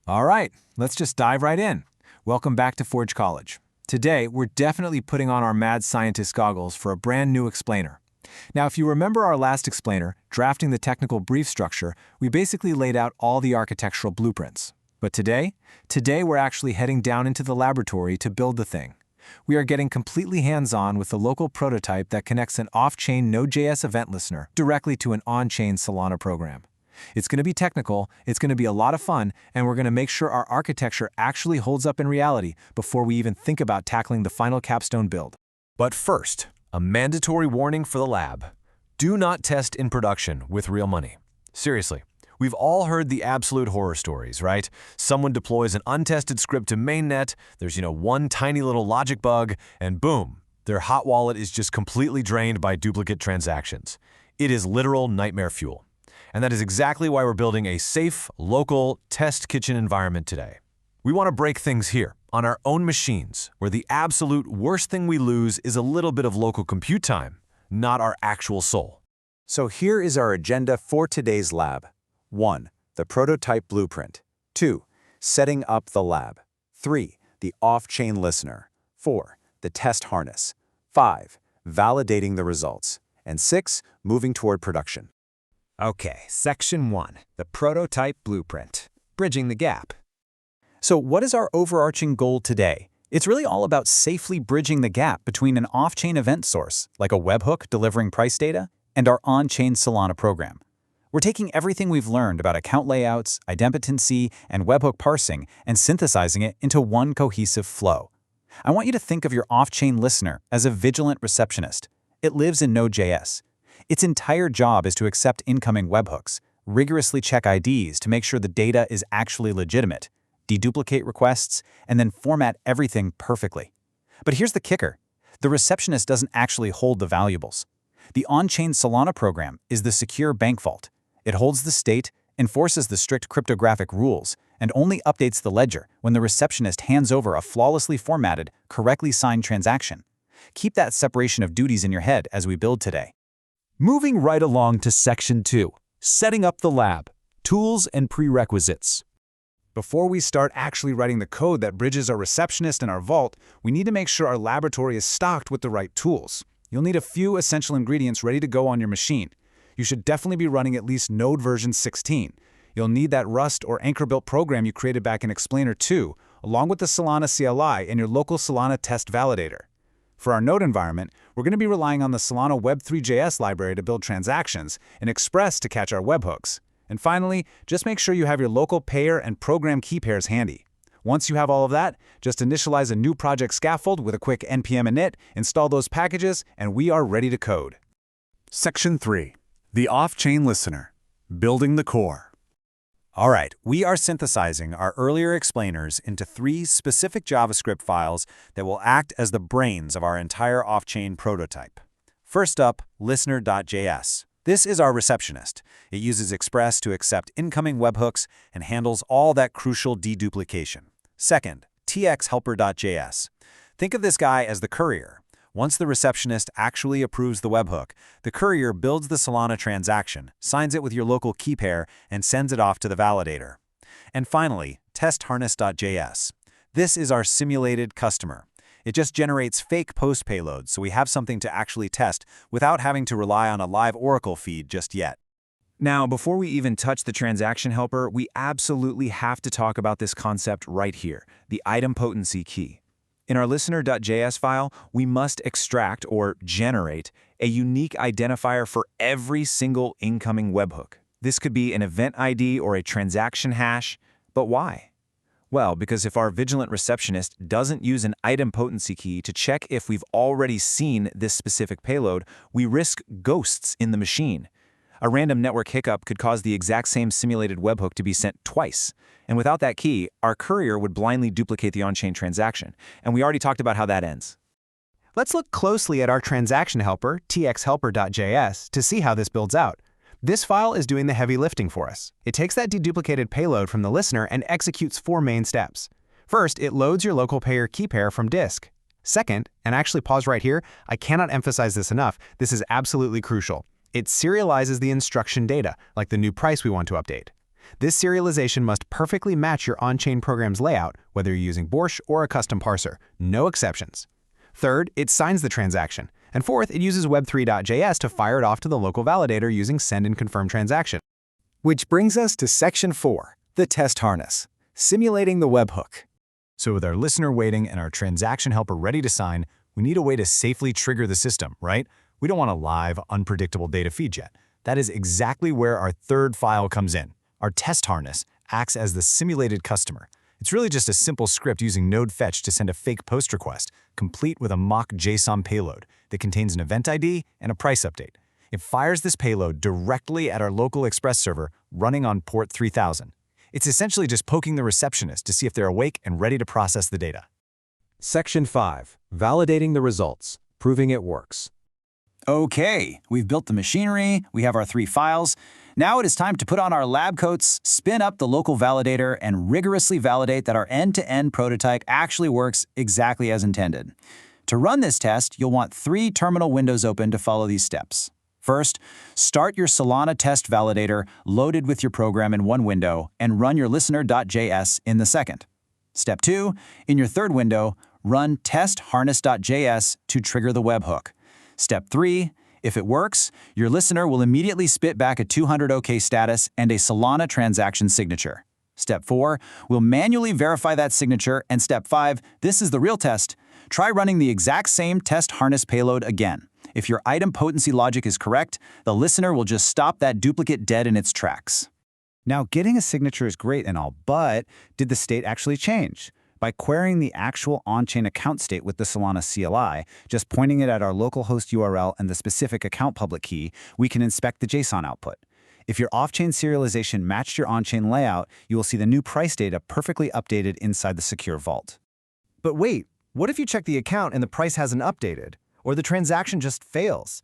All right, let's just dive right in. Welcome back to Forge College. Today, we're definitely putting on our mad scientist goggles for a brand new explainer. Now, if you remember our last explainer, drafting the technical brief structure, we basically laid out all the architectural blueprints. But today we're actually heading down into the laboratory to build the thing. We are getting completely hands-on with the local prototype that connects an off-chain Node.js event listener directly to an on-chain Solana program. It's going to be technical, it's going to be a lot of fun, and we're going to make sure our architecture actually holds up in reality before we even think about tackling the final capstone build. But first, a mandatory warning for the lab. Do not test in production with real money. Seriously, we've all heard the absolute horror stories, right? Someone deploys an untested script to mainnet, there's one tiny little logic bug, and boom, their hot wallet is just completely drained by duplicate transactions. It is literal nightmare fuel. And that is exactly why we're building a safe, local, test kitchen environment today. We want to break things here, on our own machines, where the absolute worst thing we lose is a little bit of local compute time, not our actual soul. So here is our agenda for today's lab. 1. The prototype blueprint. 2. Setting up the lab. 3. The off-chain listener. 4. The test harness. 5. Validating the results. And 6. Moving toward production. Okay, Section 1, the prototype blueprint, bridging the gap. So what is our overarching goal today? It's really all about safely bridging the gap between an off-chain event source, like a webhook delivering price data, and our on-chain Solana program. We're taking everything we've learned about account layouts, idempotency, and webhook parsing and synthesizing it into one cohesive flow. I want you to think of your off-chain listener as a vigilant receptionist. It lives in Node.js. Its entire job is to accept incoming webhooks, rigorously check IDs to make sure the data is actually legitimate, deduplicate requests, and then format everything perfectly. But here's the kicker. The receptionist doesn't actually hold the valuables. The on-chain Solana program is the secure bank vault. It holds the state, enforces the strict cryptographic rules, and only updates the ledger when the receptionist hands over a flawlessly formatted, correctly signed transaction. Keep that separation of duties in your head as we build today. Moving right along to Section 2, setting up the lab, tools and prerequisites. Before we start actually writing the code that bridges our receptionist and our vault, we need to make sure our laboratory is stocked with the right tools. You'll need a few essential ingredients ready to go on your machine. You should definitely be running at least Node version 16. You'll need that Rust or Anchor-built program you created back in Explainer 2, along with the Solana CLI and your local solana-test-validator. For our Node environment, we're going to be relying on the Solana Web3.js library to build transactions and Express to catch our webhooks. And finally, just make sure you have your local payer and program keypairs handy. Once you have all of that, just initialize a new project scaffold with a quick npm init, install those packages, and we are ready to code. Section 3. The off-chain listener. Building the core. All right, we are synthesizing our earlier explainers into 3 specific JavaScript files that will act as the brains of our entire off-chain prototype. First up, listener.js. This is our receptionist. It uses Express to accept incoming webhooks and handles all that crucial deduplication. Second, txhelper.js. Think of this guy as the courier. Once the receptionist actually approves the webhook, the courier builds the Solana transaction, signs it with your local keypair, and sends it off to the validator. And finally, testharness.js. This is our simulated customer. It just generates fake post payloads so we have something to actually test without having to rely on a live Oracle feed just yet. Now, before we even touch the transaction helper, we absolutely have to talk about this concept right here, the idempotency key. In our listener.js file, we must extract or generate a unique identifier for every single incoming webhook. This could be an event ID or a transaction hash, but why? Well, because if our vigilant receptionist doesn't use an idempotency key to check if we've already seen this specific payload, we risk ghosts in the machine. A random network hiccup could cause the exact same simulated webhook to be sent twice. And without that key, our courier would blindly duplicate the on-chain transaction. And we already talked about how that ends. Let's look closely at our transaction helper, txhelper.js, to see how this builds out. This file is doing the heavy lifting for us. It takes that deduplicated payload from the listener and executes 4 main steps. First, it loads your local payer keypair from disk. Second, and actually pause right here, I cannot emphasize this enough, this is absolutely crucial. It serializes the instruction data, like the new price we want to update. This serialization must perfectly match your on-chain program's layout, whether you're using Borscht or a custom parser. No exceptions. Third, it signs the transaction. And fourth, it uses web3.js to fire it off to the local validator using send and confirm transaction. Which brings us to Section 4, the test harness, simulating the webhook. So with our listener waiting and our transaction helper ready to sign, we need a way to safely trigger the system, right? We don't want a live, unpredictable data feed yet. That is exactly where our third file comes in. Our test harness acts as the simulated customer. It's really just a simple script using node fetch to send a fake post request, complete with a mock JSON payload that contains an event ID and a price update. It fires this payload directly at our local Express server running on port 3000. It's essentially just poking the receptionist to see if they're awake and ready to process the data. Section 5. Validating the results. Proving it works. Okay, we've built the machinery, we have our 3 files. Now it is time to put on our lab coats, spin up the local validator, and rigorously validate that our end-to-end prototype actually works exactly as intended. To run this test, you'll want 3 terminal windows open to follow these steps. First, start your solana-test-validator loaded with your program in one window and run your listener.js in the second. Step 2, in your third window, run test-harness.js to trigger the webhook. Step 3, if it works, your listener will immediately spit back a 200 OK status and a Solana transaction signature. Step 4, we'll manually verify that signature, and Step 5, this is the real test. Try running the exact same test harness payload again. If your idempotency logic is correct, the listener will just stop that duplicate dead in its tracks. Now, getting a signature is great and all, but did the state actually change? By querying the actual on-chain account state with the Solana CLI, just pointing it at our localhost URL and the specific account public key, we can inspect the JSON output. If your off-chain serialization matched your on-chain layout, you will see the new price data perfectly updated inside the secure vault. But wait, what if you check the account and the price hasn't updated, or the transaction just fails?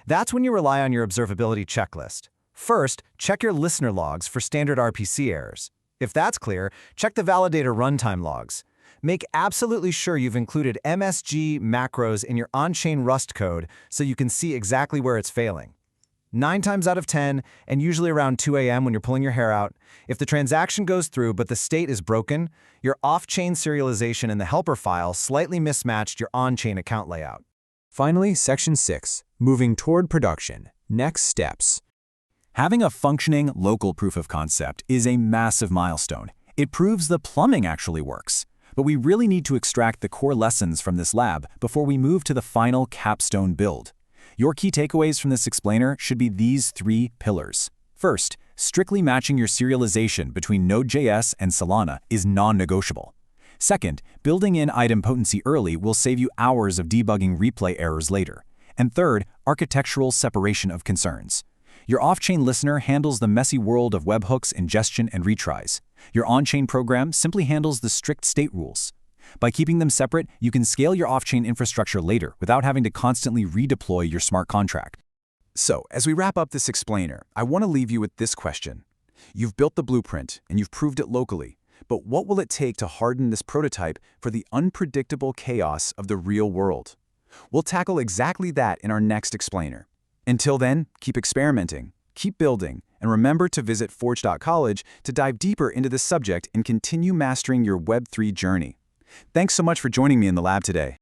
That's when you rely on your observability checklist. First, check your listener logs for standard RPC errors. If that's clear, check the validator runtime logs. Make absolutely sure you've included MSG macros in your on-chain Rust code so you can see exactly where it's failing. 9 times out of 10, and usually around 2 a.m. when you're pulling your hair out, if the transaction goes through but the state is broken, your off-chain serialization in the helper file slightly mismatched your on-chain account layout. Finally, Section 6. Moving toward production. Next steps. Having a functioning local proof of concept is a massive milestone. It proves the plumbing actually works. But we really need to extract the core lessons from this lab before we move to the final capstone build. Your key takeaways from this explainer should be these 3 pillars. First, strictly matching your serialization between Node.js and Solana is non-negotiable. Second, building in idempotency early will save you hours of debugging replay errors later. And third, architectural separation of concerns. Your off-chain listener handles the messy world of webhooks, ingestion, and retries. Your on-chain program simply handles the strict state rules. By keeping them separate, you can scale your off-chain infrastructure later without having to constantly redeploy your smart contract. So, as we wrap up this explainer, I want to leave you with this question. You've built the blueprint and you've proved it locally, but what will it take to harden this prototype for the unpredictable chaos of the real world? We'll tackle exactly that in our next explainer. Until then, keep experimenting, keep building, and remember to visit forge.college to dive deeper into this subject and continue mastering your Web3 journey. Thanks so much for joining me in the lab today.